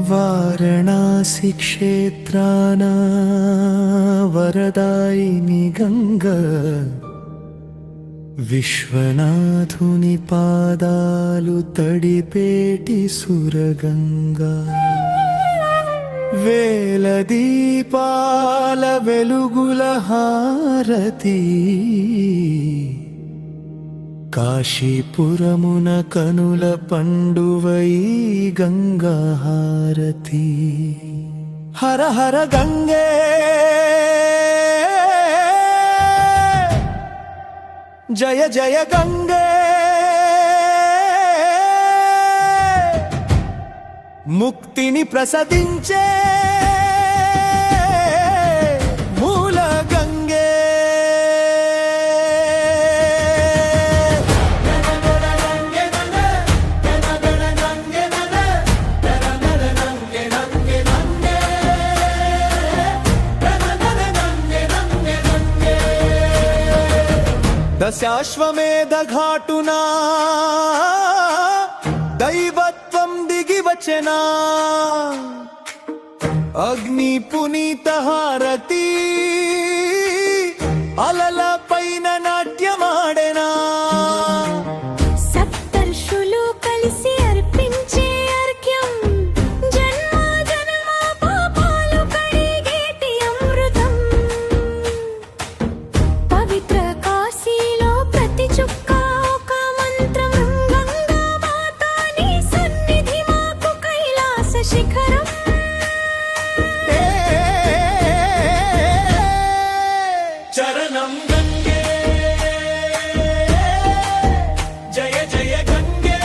వారణాసి క్షేత్రాన వరదాయిని గంగా, విశ్వనాథుని పాదాలు తడిపేటి సురగంగా, వేల దీపాల వెలుగుల హారతి, కాశీపురమున కనుల పండువై గంగా హారతి. హర హర గంగే జయ జయ గంగే, ముక్తిని ప్రసాదించే మూల గంగే. దశాశ్వమేధ ఘాటునా దైవత్వం దిగి వచ్చెనా, అగ్ని పునీత హారతి అలల పైన నాట్యమాడెనా. సప్తర్షులు కలిసి అర్పించే అర్ఘ్యం, జన్మ జన్మ పాపాలు కడిగేటి అమృతం. పవిత్ర కాశీలో ప్రతి చుక్క ఒక మంత్రం, గంగా మాతా నీ సన్నిధి మాకు కైలాస శిఖరం. చరణం గంగే జయ జయ గంగే,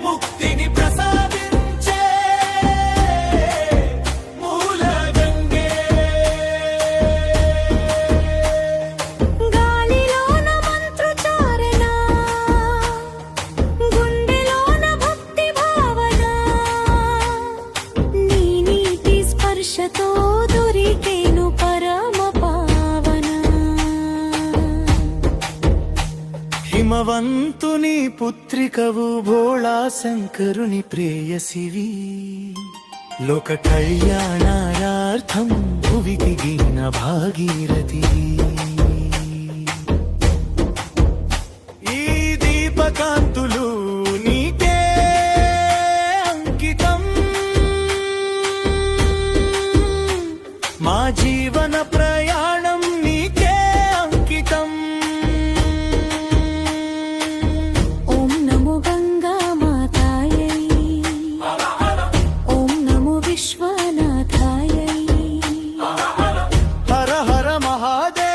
ముక్తిని ప్రసాదించే మూల గంగే. గాలిలోన మంత్రోచ్చారణ, గుండెలోన భక్తి భావన, నీ నీటి స్పర్శతో దొరికేను పరమ పావన. హిమవంతుని పుత్రికవు భోళా శంకరుని ప్రేయసివి, లోక కళ్యాణార్థం భువికి దిగిన భాగీరథి. ఈ దీపకాంతులు నీకే అంకితం, మా జీవన ప్రయాణం నీకే అంకితం. ఓం నమో గంగా మాతాయై, ఓం నమో విశ్వనాథాయై. హర హర మహాదేవ్.